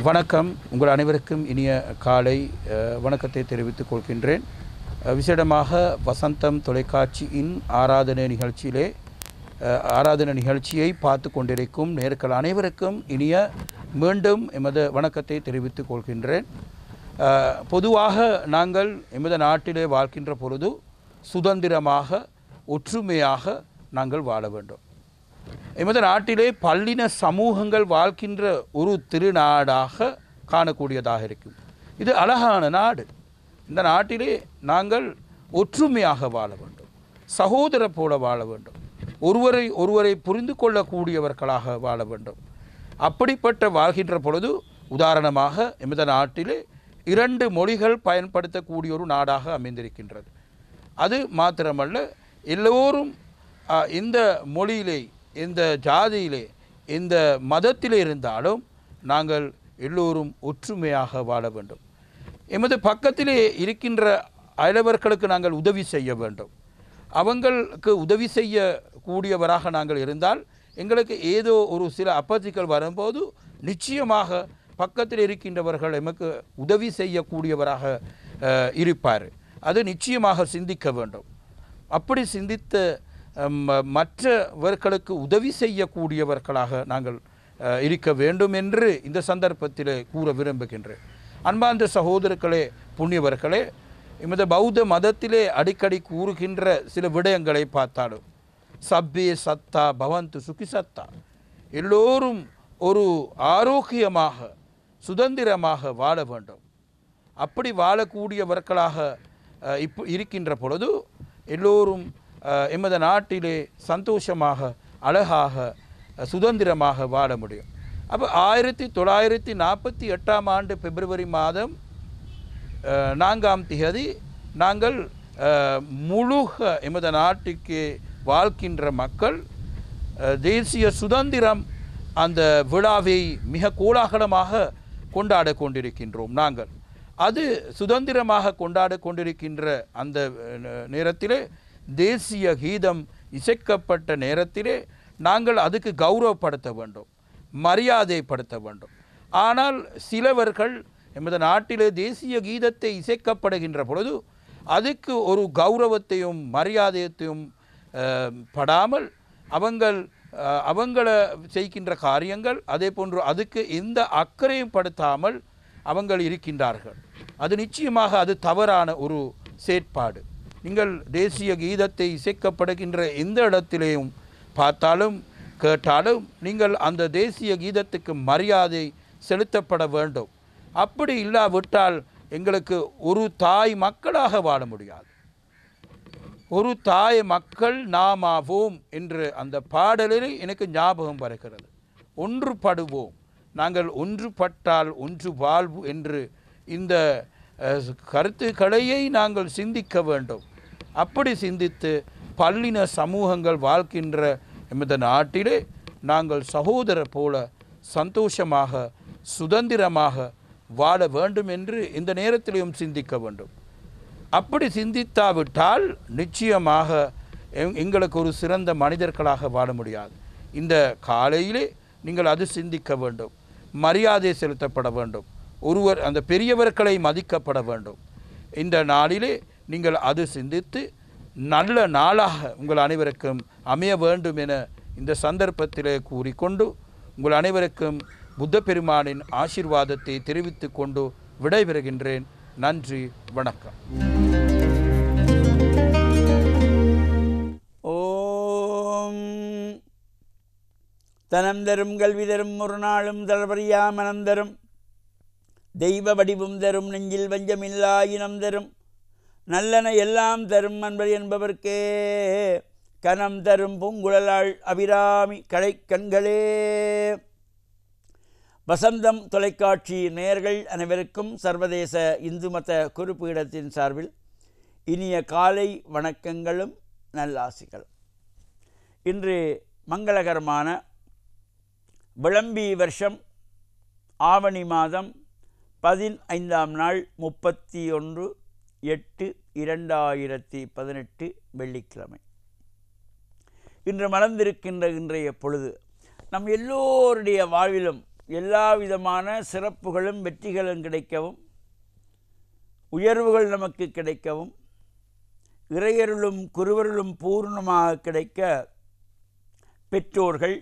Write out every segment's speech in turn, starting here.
வணக்கம். உங்கள் அனைவருக்கும் இனிய காலை வணக்கத்தை தெரிவித்துக் கொள்கின்றேன். விசேடமாக வசந்தம் தொலைக்காட்சியின் ஆராதனை நிகழ்ச்சியை பார்த்து கொண்டிருக்கும் நேர்கள் அனைவருக்கும் மீண்டும் எமது வணக்கத்தை தெரிவித்துக் கொள்கின்றேன். பொதுவாக நாங்கள் எமது நாட்டிலே வாழ்கின்ற பொழுது சுதந்திரமாக ஒற்றுமையாக நாங்கள் வாழ வேண்டும். எமது நாட்டிலே பல்லின சமூகங்கள் வாழ்கின்ற ஒரு திருநாடாக காணக்கூடியதாக இருக்கும். இது அழகான நாடு. இந்த நாட்டிலே நாங்கள் ஒற்றுமையாக வாழ வேண்டும், சகோதர போல வாழ வேண்டும், ஒருவரை புரிந்து கொள்ளக்கூடியவர்களாக வாழ வேண்டும். அப்படிப்பட்ட வாழ்கின்ற பொழுது உதாரணமாக எமது நாட்டிலே 2 மொழிகள் பயன்படுத்தக்கூடிய ஒரு நாடாக அமைந்திருக்கின்றது. அது மாத்திரமல்ல, எல்லோரும் இந்த மொழியிலே, இந்த ஜாதியிலே, இந்த மதத்திலே இருந்தாலும் நாங்கள் எல்லோரும் ஒற்றுமையாக வாழ வேண்டும். எமது பக்கத்திலே இருக்கின்ற அயலவர்களுக்கு நாங்கள் உதவி செய்ய வேண்டும். அவங்களுக்கு உதவி செய்யக்கூடியவராக நாங்கள் இருந்தால் எங்களுக்கு ஏதோ ஒரு சில அப்பத்திகள் வரும்போது நிச்சயமாக பக்கத்தில் இருக்கின்றவர்கள் எமக்கு உதவி செய்யக்கூடியவராக இருப்பார். அது நிச்சயமாக சிந்திக்க வேண்டும். அப்படி சிந்தித்த மற்றவர்களுக்கு உதவி செய்யக்கூடியவர்களாக நாங்கள் இருக்க வேண்டும் என்று இந்த சந்தர்ப்பத்தில் கூற விரும்புகின்றேன். அன்பார்ந்த சகோதரர்களே, புண்ணியவர்களே, எமது பௌத்த மதத்திலே அடிக்கடி கூறுகின்ற சில விடயங்களை பார்த்தாலும் சப்பே சத்தா பவந்து சுகி சத்தா, எல்லோரும் ஒரு ஆரோக்கியமாக சுதந்திரமாக வாழ வேண்டும். அப்படி வாழக்கூடியவர்களாக இருக்கின்ற பொழுது எல்லோரும் எமது நாட்டிலே சந்தோஷமாக அழகாக சுதந்திரமாக வாழ முடியும். அப்போ 1948 ஆண்டு பிப்ரவரி மாதம் 4ஆம் தேதி நாங்கள் முழுக எமது நாட்டுக்கு வாழ்கின்ற மக்கள் தேசிய சுதந்திரம் அந்த விழாவை மிக கோலாகலமாக கொண்டாட கொண்டிருக்கின்றோம். நாங்கள் அது சுதந்திரமாக கொண்டாட கொண்டிருக்கின்ற அந்த நேரத்திலே தேசிய கீதம் இசைக்கப்பட்ட நேரத்திலே நாங்கள் அதுக்கு கௌரவப்படுத்த வேண்டும், மரியாதைப்படுத்த வேண்டும். ஆனால் சிலவர்கள் எமது நாட்டிலே தேசிய கீதத்தை இசைக்கப்படுகின்ற பொழுது அதுக்கு ஒரு கௌரவத்தையும் மரியாதையத்தையும் படாமல் அவங்கள செய்கின்ற காரியங்கள், அதே போன்று அதுக்கு எந்த அக்கறையும் படுத்தாமல் அவங்கள் இருக்கின்றார்கள். அது நிச்சயமாக அது தவறான ஒரு செயற்பாடு. நீங்கள் தேசிய கீதத்தை இசைக்கப்படுகின்ற எந்த இடத்திலேயும் பார்த்தாலும் கேட்டாலும் நீங்கள் அந்த தேசிய கீதத்துக்கு மரியாதை செலுத்தப்பட வேண்டும். அப்படி இல்லாவிட்டால் எங்களுக்கு ஒரு தாய் மக்களாக வாழ முடியாது. ஒரு தாய் மக்கள் நாமாவோம் என்று அந்த பாடலில் எனக்கு ஞாபகம் வருகிறது. ஒன்றுபடுவோம், நாங்கள் ஒன்றுபட்டால் ஒன்று வாழ்வு என்று இந்த கருத்துக்களையை நாங்கள் சிந்திக்க வேண்டும். அப்படி சிந்தித்து பல்லின சமூகங்கள் வாழ்கின்ற எமது நாட்டிலே நாங்கள் சகோதர போல சந்தோஷமாக சுதந்திரமாக வாழ வேண்டும் என்று இந்த நேரத்திலையும் சிந்திக்க வேண்டும். அப்படி சிந்தித்தாவிட்டால் நிச்சயமாக எங்களுக்கு ஒரு சிறந்த மனிதர்களாக வாழ முடியாது. இந்த காலையிலே நீங்கள் அது சிந்திக்க வேண்டும். மரியாதை செலுத்தப்பட வேண்டும். ஒருவர் அந்த பெரியவர்களை மதிக்கப்பட வேண்டும். இந்த நாளிலே நீங்கள் அது சிந்தித்து நல்ல நாளாக உங்கள் அனைவருக்கும் அமைய வேண்டும் என இந்த சந்தர்ப்பத்திலே கூறிக்கொண்டு உங்கள் அனைவருக்கும் புத்த பெருமானின் ஆசீர்வாதத்தை தெரிவித்து கொண்டு விடைபெறுகின்றேன். நன்றி, வணக்கம். ஓம் தனம் தரும் கல்வி தரும் ஒரு நாளும் தளபரியா மனம் தரும் தெய்வ வடிவும் தரும் நெஞ்சில் வஞ்சமில்லா இனம் தரும் நல்லன எல்லாம் தரும் அன்பர் என்பவர்க்கே கனம் தரும் பூங்குழலாள் அபிராமி கடை கண்களே. வசந்தம் தொலைக்காட்சி நேயர்கள் அனைவருக்கும் சர்வதேச இந்து மத குறிப்பீடத்தின் சார்பில் இனிய காலை வணக்கங்களும் நல்லாசிகளும். இன்று மங்களகரமான விளம்பி வருஷம் ஆவணி மாதம் 15ஆம் நாள் 31/8/2018 வெள்ளிக்கிழமை. இன்று மலர்ந்திருக்கின்ற இன்றைய பொழுது நம் எல்லோருடைய வாழ்விலும் எல்லா விதமான சிறப்புகளும் வெற்றிகளும் கிடைக்கவும், உயர்வுகள் நமக்கு கிடைக்கவும், இறையருளும் குருவருளும் பூர்ணமாக கிடைக்க பெற்றோர்கள்,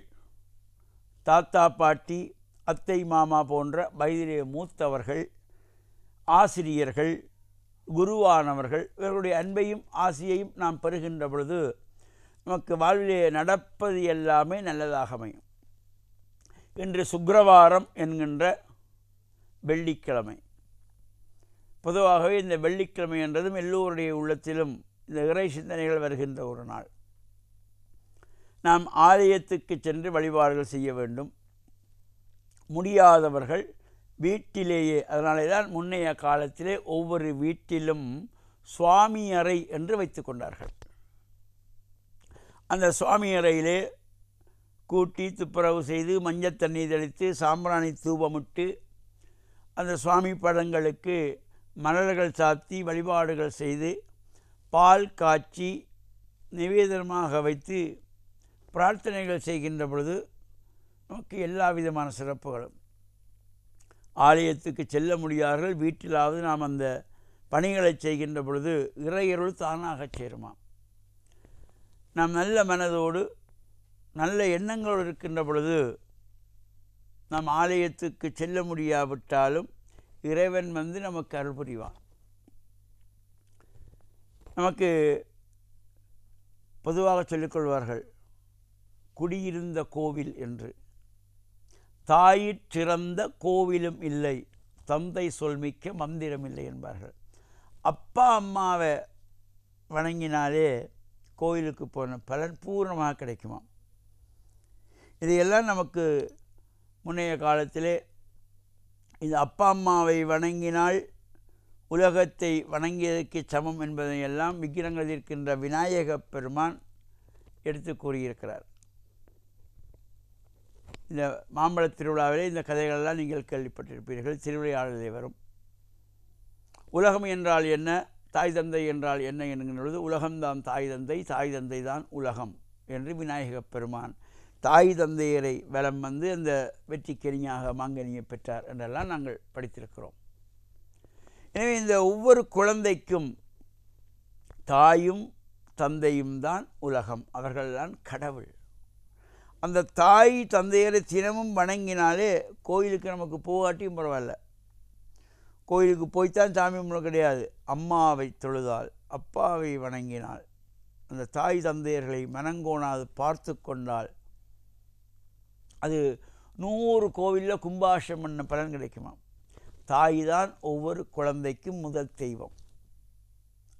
தாத்தா பாட்டி, அத்தை மாமா போன்ற வயதிலே மூத்தவர்கள், ஆசிரியர்கள், குருவானவர்கள் இவர்களுடைய அன்பையும் ஆசியையும் நாம் பெறுகின்ற பொழுது நமக்கு வாழ்விலே நடப்பது எல்லாமே நல்லதாக அமையும். இன்று சுக்கிரவாரம் என்கின்ற வெள்ளிக்கிழமை. பொதுவாகவே இந்த வெள்ளிக்கிழமை என்றதும் எல்லோருடைய உள்ளத்திலும் இந்த இறை சிந்தனைகள் வருகின்ற ஒரு நாள். நாம் ஆலயத்துக்கு சென்று வழிபாடுகள் செய்ய வேண்டும். முடியாதவர்கள் வீட்டிலேயே, அதனாலே தான் முன்னைய காலத்திலே ஒவ்வொரு வீட்டிலும் சுவாமி அறை என்று வைத்து கொண்டார்கள். அந்த சுவாமி அறையிலே கூட்டி துப்புரவு செய்து மஞ்சள் தண்ணீர் தெளித்து சாம்பிராணி தூபமிட்டு அந்த சுவாமி படங்களுக்கு மலர்கள் சாத்தி வழிபாடுகள் செய்து பால் காய்ச்சி நிவேதனமாக வைத்து பிரார்த்தனைகள் செய்கின்ற பொழுது நமக்கு எல்லா விதமான சிறப்புகளும். ஆலயத்துக்கு செல்ல முடியாதவர்கள் வீட்டிலாவது நாம் அந்த பணிகளை செய்கின்ற பொழுது இறையருள் தானாக சேருமாம். நாம் நல்ல மனதோடு நல்ல எண்ணங்களோடு இருக்கின்ற பொழுது நாம் ஆலயத்துக்கு செல்ல முடியாவிட்டாலும் இறைவன் வந்து நமக்கு அருள் புரிவான். நமக்கு பொதுவாக சொல்லிக்கொள்வார்கள், குடியிருந்த கோவில் என்று. தாயிறந்த கோவிலும் இல்லை, தந்தை சொல்மிக்க மந்திரம் இல்லை என்பார்கள். அப்பா அம்மாவை வணங்கினாலே கோயிலுக்கு போன பலன் பூர்ணமாக கிடைக்குமா. இதையெல்லாம் நமக்கு முன்னைய காலத்திலே இந்த அப்பா அம்மாவை வணங்கினால் உலகத்தை வணங்கியதற்கு சமம் என்பதையெல்லாம் விக்கிரங்கள் இருக்கின்ற விநாயக பெருமான் எடுத்து கூறியிருக்கிறார். இந்த மாம்பழ திருவிழாவிலே இந்த கதைகளெல்லாம் நீங்கள் கேள்விப்பட்டிருப்பீர்கள். திருவிளையாடலே வரும். உலகம் என்றால் என்ன, தாய் தந்தை என்றால் என்ன என்கின்ற பொழுது உலகம்தான் தாய் தந்தை, தாய் தந்தை தான் உலகம் என்று விநாயக பெருமான் தாய் தந்தையரை வலம் வந்து அந்த வெற்றிக்கனியாக மாங்கனியை பெற்றார் என்றெல்லாம் நாங்கள் படித்திருக்கிறோம். எனவே இந்த ஒவ்வொரு குழந்தைக்கும் தாயும் தந்தையும் தான் உலகம், அவர்கள்தான் கடவுள். அந்த தாய் தந்தையரை தினமும் வணங்கினாலே கோயிலுக்கு நமக்கு போகாட்டியும் பரவாயில்ல, கோயிலுக்கு போய்த்தான் சாமி கும்பிட கிடையாது. அம்மாவை தொழுதால், அப்பாவை வணங்கினால், அந்த தாய் தந்தையர்களை மனங்கோணாது பார்த்து கொண்டால் அது 100 கோவிலில் கும்பாஷம் பண்ண பலன் கிடைக்குமா. தாய் தான் ஒவ்வொரு குழந்தைக்கும் முதல் தெய்வம்,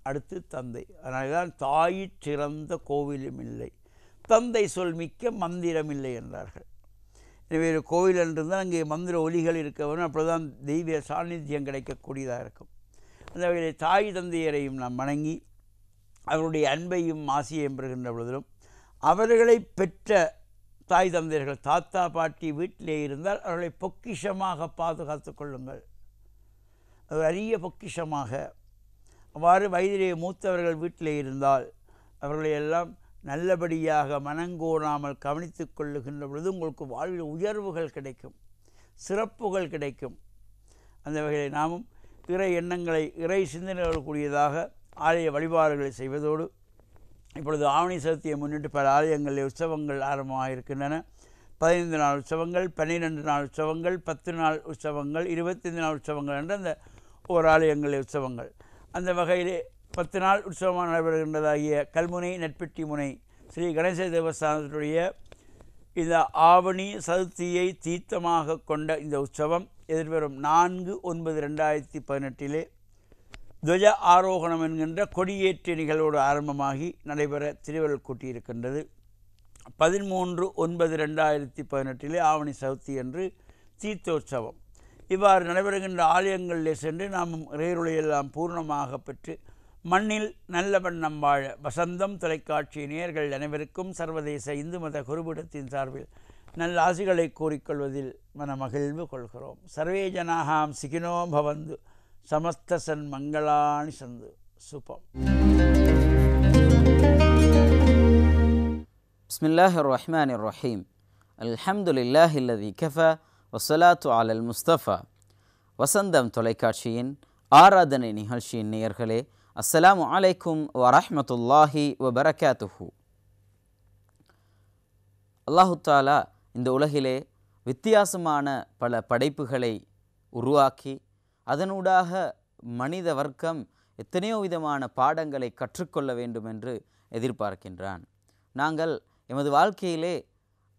அடுத்து தந்தை. அதனால தான் தாயிறந்த கோவிலும் இல்லை, தந்தை சொல்மிக்க மந்திரம் இல்லை என்றார்கள். எனவே ஒரு கோவில் என்றிருந்தால் அங்கே மந்திர ஒலிகள் இருக்க வரும், அப்போதான் தெய்வ சாநித்தியம் கிடைக்கக்கூடியதாக இருக்கும். அந்த வகையில் தாய் தந்தையரையும் நாம் வணங்கி அவருடைய அன்பையும் ஆசியையும் பெறுகின்ற பொழுதிலும், அவர்களை பெற்ற தாய் தந்தையர்கள் தாத்தா பாட்டி வீட்டிலே இருந்தால் அவர்களை பொக்கிஷமாக பாதுகாத்து கொள்ளுங்கள். அது அரிய பொக்கிஷமாக. அவ்வாறு வயதிலே மூத்தவர்கள் வீட்டிலே இருந்தால் அவர்களையெல்லாம் நல்லபடியாக மனங்கோணாமல் கவனித்து கொள்ளுகின்ற பொழுது உங்களுக்கு வாழ்வில் உயர்வுகள் கிடைக்கும், சிறப்புகள் கிடைக்கும். அந்த வகையில் நாமும் இறை எண்ணங்களை, இறை சிந்தனைகள் கூடியதாக ஆலய வழிபாடுகளை செய்வதோடு, இப்பொழுது ஆவணி சதுர்த்தியை முன்னிட்டு பல ஆலயங்களில் உற்சவங்கள் ஆரம்பமாக இருக்கின்றன. 15 நாள் உற்சவங்கள், 12 நாள் உற்சவங்கள், 10 நாள் உற்சவங்கள், 25 நாள் உற்சவங்கள் என்ற அந்த ஓர் ஆலயங்களில் உற்சவங்கள். அந்த வகையிலே 10 நாள் உற்சவமாக நடைபெறுகின்றதாகிய கல்முனை நட்பெட்டி முனை ஸ்ரீ கணேச தேவஸ்தானத்துடைய இந்த ஆவணி சதுர்த்தியை தீர்த்தமாக கொண்ட இந்த உற்சவம் எதிர்வரும் 4/9/2018 துவஜ ஆரோகணம் என்கின்ற கொடியேற்ற நிகழ்வோடு ஆரம்பமாகி நடைபெற திருவருள் கூட்டியிருக்கின்றது. 13/9/2018 ஆவணி சதுர்த்தி என்று தீர்த்தோற்சவம். இவ்வாறு நடைபெறுகின்ற ஆலயங்களிலே சென்று நாமும் இறையருளையெல்லாம் பூர்ணமாக பெற்று மண்ணில் நல்ல வண்ணம் வாழ வசந்தம் தொலைக்காட்சி நேயர்கள் அனைவருக்கும் சர்வதேச இந்து மத குருபீடத்தின் சார்பில் நல்ல ஆசிகளை கூறிக்கொள்வதில் மனமகிழ்வு கொள்கிறோம். சர்வே ஜனாஹாம் சிகினோ பவந்து சமஸ்த சன் மங்களானி சந்து சுபம். பிஸ்மில்லாஹிர் ரஹ்மானிர் ரஹீம். அல்ஹம்துலில்லாஹி அல்லதி கஃபா வஸ்ஸலாத்து அலல் முஸ்தஃபா. வசந்தம் தொலைக்காட்சியின் ஆராதனை நிகழ்ச்சியின் நேயர்களே, அஸ்ஸலாமு அலைக்கும் வரஹ்மத்துல்லாஹி வபரகாத்துஹு. அல்லாஹு தாலா இந்த உலகிலே வித்தியாசமான பல படைப்புகளை உருவாக்கி அதனூடாக மனித வர்க்கம் எத்தனையோ விதமான பாடங்களை கற்றுக்கொள்ள வேண்டும் என்று எதிர்பார்க்கின்றான். நாங்கள் எமது வாழ்க்கையிலே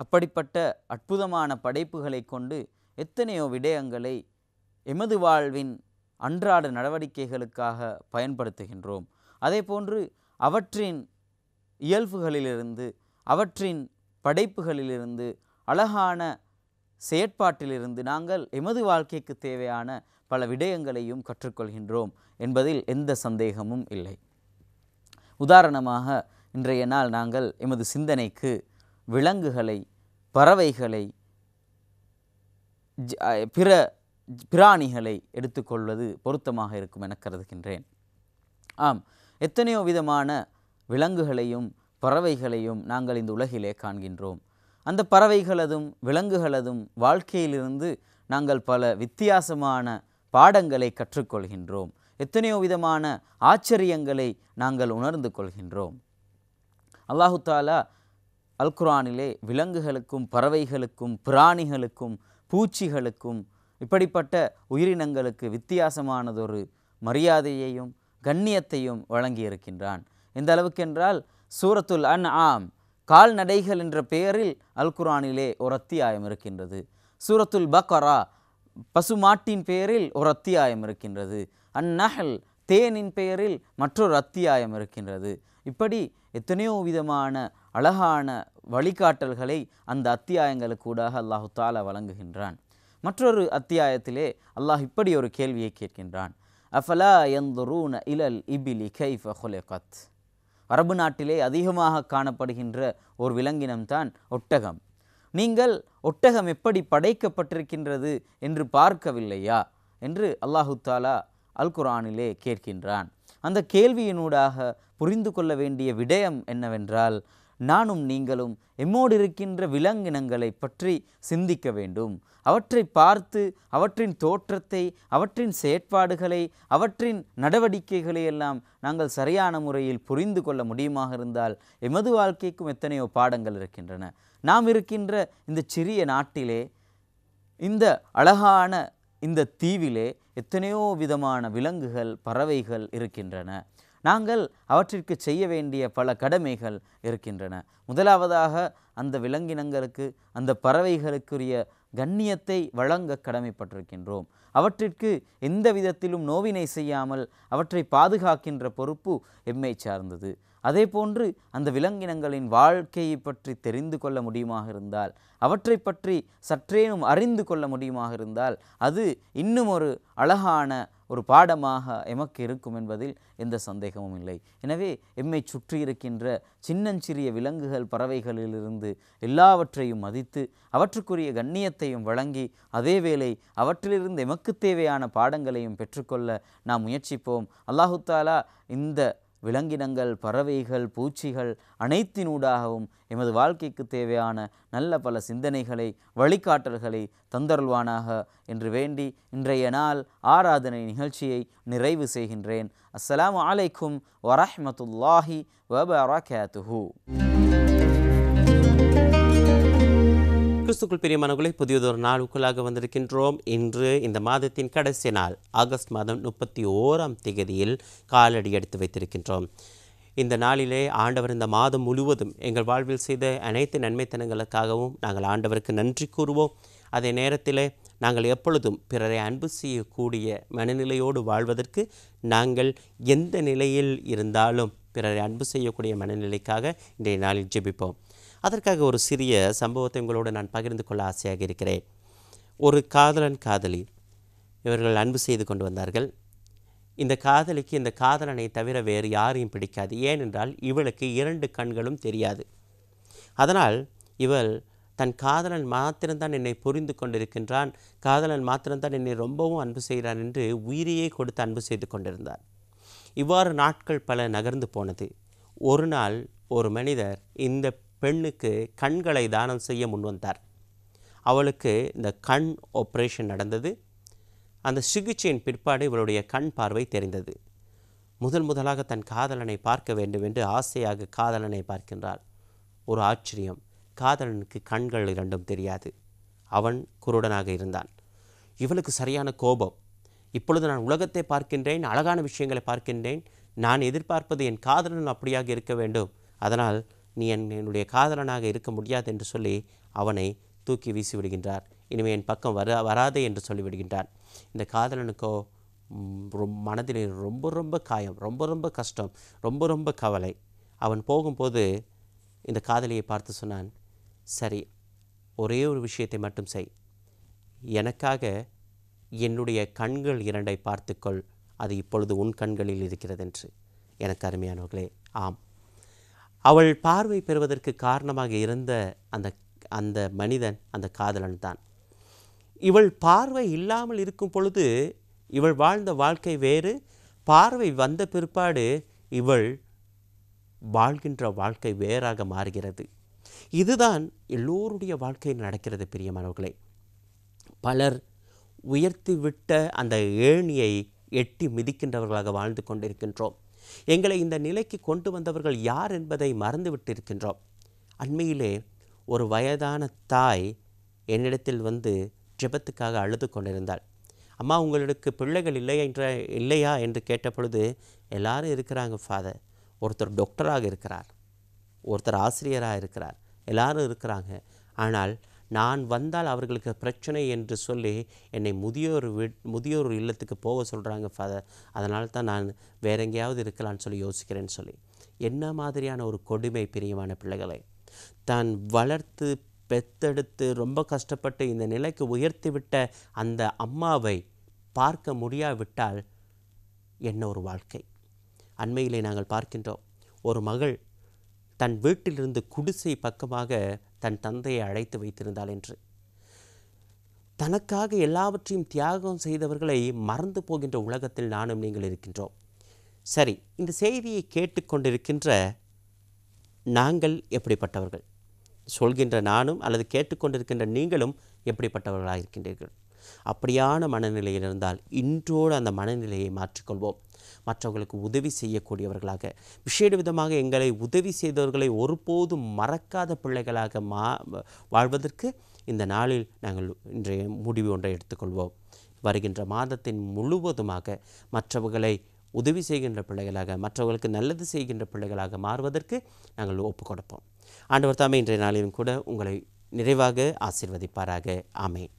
அப்படிப்பட்ட அற்புதமான படைப்புகளை கொண்டு எத்தனையோ விடயங்களை எமது வாழ்வின் அன்றாட நடவடிக்கைகளுக்காக பயன்படுத்துகின்றோம். அதே போன்று அவற்றின் இயல்புகளிலிருந்து, அவற்றின் படைப்புகளிலிருந்து, அழகான செயற்பாட்டிலிருந்து நாங்கள் எமது வாழ்க்கைக்கு தேவையான பல விடயங்களையும் கற்றுக்கொள்கின்றோம் என்பதில் எந்த சந்தேகமும் இல்லை. உதாரணமாக இன்றைய நாள் நாங்கள் எமது சிந்தனைக்கு விலங்குகளை, பறவைகளை, பிற பிராணிகளை எடுத்துக்கொள்வது பொருத்தமாக இருக்கும் என கருதுகின்றேன். ஆம், எத்தனையோ விதமான விலங்குகளையும் பறவைகளையும் நாங்கள் இந்த உலகிலே காண்கின்றோம். அந்த பறவைகளதும் விலங்குகளதும் வாழ்க்கையிலிருந்து நாங்கள் பல வித்தியாசமான பாடங்களை கற்றுக்கொள்கின்றோம். எத்தனையோ விதமான ஆச்சரியங்களை நாங்கள் உணர்ந்து கொள்கின்றோம். அல்லாஹு தாலா அல் குர்ஆனிலே விலங்குகளுக்கும் பறவைகளுக்கும் பிராணிகளுக்கும் பூச்சிகளுக்கும் இப்படிப்பட்ட உயிரினங்களுக்கு வித்தியாசமானதொரு மரியாதையையும் கண்ணியத்தையும் வழங்கியிருக்கின்றான். எந்த அளவுக்கென்றால் சூரத்துல் அன்ஆம், கால்நடைகள் என்ற பெயரில் அல் குர்ஆனிலே ஒரு அத்தியாயம் இருக்கின்றது. சூரத்துல் பக்ரா, பசுமாட்டின் பெயரில் ஒரு அத்தியாயம் இருக்கின்றது. அந்நஹல், தேனின் பெயரில் மற்றொரு அத்தியாயம் இருக்கின்றது. இப்படி எத்தனையோ விதமான அழகான வழிகாட்டல்களை அந்த அத்தியாயங்களுக்கூடாக அல்லாஹு தாலா வழங்குகின்றான். மற்றொரு அத்தியாயத்திலே அல்லாஹ் இப்படி ஒரு கேள்வியை கேட்கின்றான். அஃபலா யன்துரூன இலல் இபிலி கைஃப ஹுலிகத். அரபு நாட்டிலே அதிகமாக காணப்படுகின்ற ஒரு விலங்கினம்தான் ஒட்டகம். நீங்கள் ஒட்டகம் எப்படி படைக்கப்பட்டிருக்கின்றது என்று பார்க்கவில்லையா என்று அல்லாஹு தாலா அல் குர்ஆனிலே கேட்கின்றான். அந்த கேள்வியினூடாக புரிந்து கொள்ள வேண்டிய விடயம் என்னவென்றால், நானும் நீங்களும் எம்மோடு இருக்கின்ற விலங்கினங்களை பற்றி சிந்திக்க வேண்டும். அவற்றை பார்த்து அவற்றின் தோற்றத்தை, அவற்றின் செயற்பாடுகளை, அவற்றின் நடவடிக்கைகளை எல்லாம் நாங்கள் சரியான முறையில் புரிந்து கொள்ள முடியுமாக இருந்தால் எமது வாழ்க்கைக்கும் எத்தனையோ பாடங்கள் இருக்கின்றன. நாம் இருக்கின்ற இந்த சிறிய நாட்டிலே, இந்த அழகான இந்த தீவிலே எத்தனையோ விதமான விலங்குகள் பறவைகள் இருக்கின்றன. நாங்கள் அவற்றிற்கு செய்ய வேண்டிய பல கடமைகள் இருக்கின்றன. முதலாவதாக அந்த விலங்கினங்களுக்கு, அந்த பறவைகளுக்குரிய கண்ணியத்தை வழங்க கடமைப்பட்டிருக்கின்றோம். அவற்றிற்கு எந்த விதத்திலும் நோவினை செய்யாமல் அவற்றை பாதுகாக்கின்ற பொறுப்பு எம்மை சார்ந்தது. அதே போன்று அந்த விலங்கினங்களின் வாழ்க்கையை பற்றி தெரிந்து கொள்ள முடியுமாக இருந்தால், அவற்றை பற்றி சற்றேனும் அறிந்து கொள்ள முடியுமாக இருந்தால் அது இன்னும் ஒரு அழகான ஒரு பாடமாக எமக்கு இருக்கும் என்பதில் எந்த சந்தேகமும் இல்லை. எனவே எம்மை சுற்றி இருக்கின்ற சின்னஞ்சிறிய விலங்குகள் பறவைகளிலிருந்து எல்லாவற்றையும் மதித்து அவற்றுக்குரிய கண்ணியத்தையும் வழங்கி, அதேவேளை அவற்றிலிருந்து எமக்கு தேவையான பாடங்களையும் பெற்றுக்கொள்ள நாம் முயற்சிப்போம். அல்லாஹு தாலா இந்த விலங்கினங்கள், பறவைகள், பூச்சிகள் அனைத்தினூடாகவும் எமது வாழ்க்கைக்கு தேவையான நல்ல பல சிந்தனைகளை, வழிகாட்டல்களை தந்தருள்வானாக என்று வேண்டி இன்றைய நாள் ஆராதனை நிகழ்ச்சியை நிறைவு செய்கின்றேன். அஸ்ஸலாமு அலைக்கும் வரஹ்மத்துல்லாஹி வபரகாத்துஹு. கிறிஸ்துக்குள் பிரியமானவர்களே, புதியதொரு நாளுக்குள்ளாக வந்திருக்கின்றோம். இன்று இந்த மாதத்தின் கடைசி நாள், ஆகஸ்ட் மாதம் 31ஆம் தேதியில் காலடி எடுத்து வைத்திருக்கின்றோம். இந்த நாளிலே ஆண்டவர் இந்த மாதம் முழுவதும் எங்கள் வாழ்வில் செய்த அனைத்து நன்மைத்தனங்களுக்காகவும் நாங்கள் ஆண்டவருக்கு நன்றி கூறுவோம். அதே நேரத்தில் நாங்கள் எப்பொழுதும் பிறரை அன்பு செய்யக்கூடிய மனநிலையோடு வாழ்வதற்கு, நாங்கள் எந்த நிலையில் இருந்தாலும் பிறரை அன்பு செய்யக்கூடிய மனநிலைக்காக இன்றைய நாளில் ஜெபிப்போம். அதற்காக ஒரு சிறிய சம்பவத்தை உங்களோடு நான் பகிர்ந்து கொள்ள ஆசையாக இருக்கிறேன். ஒரு காதலன் காதலி இவர்கள் அன்பு செய்து கொண்டு வந்தார்கள். இந்த காதலிக்கு இந்த காதலனை தவிர வேறு யாரையும் பிடிக்காது. ஏனென்றால் இவளுக்கு 2 கண்களும் தெரியாது. அதனால் இவள் தன் காதலன் மாத்திரம்தான் என்னை புரிந்து கொண்டிருக்கின்றான், காதலன் மாத்திரம்தான் என்னை ரொம்பவும் அன்பு செய்கிறான் என்று உயிரையே கொடுத்து அன்பு செய்து கொண்டிருந்தார். இவ்வாறு நாட்கள் பல நகர்ந்து போனது. ஒரு நாள் ஒரு மனிதர் இந்த பெண்ணுக்கு கண்களை தானம் செய்ய முன்வந்தார். அவளுக்கு இந்த கண் ஆப்ரேஷன் நடந்தது. அந்த சிகிச்சையின் பிற்பாடு இவளுடைய கண் பார்வை தெரிந்தது. முதலாக தன் காதலனை பார்க்க வேண்டும் என்று ஆசையாக காதலனை பார்க்கின்றாள். ஒரு ஆச்சரியம், காதலனுக்கு கண்கள் இரண்டும் தெரியாது. அவன் குருடனாக இருந்தான். இவளுக்கு சரியான கோபம். இப்பொழுது நான் உலகத்தை பார்க்கின்றேன், அழகான விஷயங்களை பார்க்கின்றேன், நான் எதிர்பார்ப்பது என் காதலன் அப்படியாக இருக்க வேண்டும், அதனால் நீ என்னுடைய காதலனாக இருக்க முடியாது என்று சொல்லி அவனை தூக்கி வீசி விடுகின்றார். இனிமேல் என் பக்கம் வராதே என்று சொல்லிவிடுகின்றார். இந்த காதலனுக்கோ மனதில் ரொம்ப காயம், ரொம்ப கஷ்டம், ரொம்ப கவலை. அவன் போகும்போது இந்த காதலியை பார்த்து சொன்னான், சரி, ஒரே ஒரு விஷயத்தை மட்டும் செய், எனக்காக என்னுடைய கண்கள் இரண்டை பார்த்துக்கொள், அது இப்பொழுது உன் கண்களில் இருக்கிறது என்று. எனக்கு அருமையானவர்களே, ஆம், அவள் பார்வை பெறுவதற்கு காரணமாக இருந்த அந்த மனிதன் அந்த காதலன் தான். இவள் பார்வை இல்லாமல் இருக்கும் பொழுது இவள் வாழ்ந்த வாழ்க்கை வேறு, பார்வை வந்த பிற்பாடு இவள் வாழ்கின்ற வாழ்க்கை வேறாக மாறுகிறது. இதுதான் எல்லோருடைய வாழ்க்கையில் நடக்கிறது பிரியமானவர்களே. பலர் உயர்த்திவிட்ட அந்த ஏணியை எட்டி மிதிக்கின்றவர்களாக வாழ்ந்து கொண்டிருக்கின்றோம். எங்களை இந்த நிலைக்கு கொண்டு வந்தவர்கள் யார் என்பதை மறந்துவிட்டிருக்கின்றோம். அண்மையிலே ஒரு வயதான தாய் என்னிடத்தில் வந்து ஜெபத்துக்காக அழுது கொண்டிருந்தாள். அம்மா, உங்களுக்கு பிள்ளைகள் இல்லையா என்று கேட்ட பொழுது, எல்லாரும் இருக்கிறாங்க ஃபாதர், ஒருத்தர் டாக்டராக இருக்கிறார், ஒருத்தர் ஆசிரியராக இருக்கிறார், எல்லாரும் இருக்கிறாங்க, ஆனால் நான் வந்தால் அவர்களுக்கு பிரச்சனை என்று சொல்லி என்னை முதியோர் இல்லத்துக்கு போக சொல்கிறாங்க ஃபாதர், அதனால தான் நான் வேற எங்கேயாவது இருக்கலான்னு சொல்லி யோசிக்கிறேன்னு சொல்லி. என்ன மாதிரியான ஒரு கொடுமை பிரியமான பிள்ளைகளை! தான் வளர்த்து பெத்தெடுத்து ரொம்ப கஷ்டப்பட்டு இந்த நிலைக்கு உயர்த்திவிட்ட அந்த அம்மாவை பார்க்க முடியாவிட்டால் என்ன ஒரு வாழ்க்கை! அண்மையிலே நாங்கள் பார்க்கின்றோம், ஒரு மகள் தன் வீட்டிலிருந்து குடிசை பக்கமாக தன் தந்தையை அழைத்து வைத்திருந்தாள் என்று. தனக்காக எல்லாவற்றையும் தியாகம் செய்தவர்களை மறந்து போகின்ற உலகத்தில் நானும் நீங்கள் இருக்கின்றோம். சரி, இந்த செய்தியை கேட்டுக்கொண்டிருக்கின்ற நாங்கள் எப்படிப்பட்டவர்கள்? சொல்கின்ற நானும் அல்லது கேட்டுக்கொண்டிருக்கின்ற நீங்களும் எப்படிப்பட்டவர்களாக இருக்கின்றீர்கள்? அப்படியான மனநிலையில் இருந்தால் இன்றோடு அந்த மனநிலையை மாற்றிக்கொள்வோம். மற்றவர்களுக்கு உதவி செய்யக்கூடியவர்களாக, விசேட விதமாக எங்களை உதவி செய்தவர்களை ஒருபோதும் மறக்காத பிள்ளைகளாக வாழ்வதற்கு இந்த நாளில் நாங்கள் இன்றைய முடிவு ஒன்றை எடுத்துக்கொள்வோம். வருகின்ற மாதத்தின் முழுவதுமாக மற்றவர்களை உதவி செய்கின்ற பிள்ளைகளாக, மற்றவர்களுக்கு நல்லது செய்கின்ற பிள்ளைகளாக மாறுவதற்கு நாங்கள் ஒப்புக் கொடுப்போம். ஆண்டவர் தாமே இன்றைய நாளிலும் கூட உங்களை நிறைவாக ஆசீர்வதிப்பாராக. ஆமென்.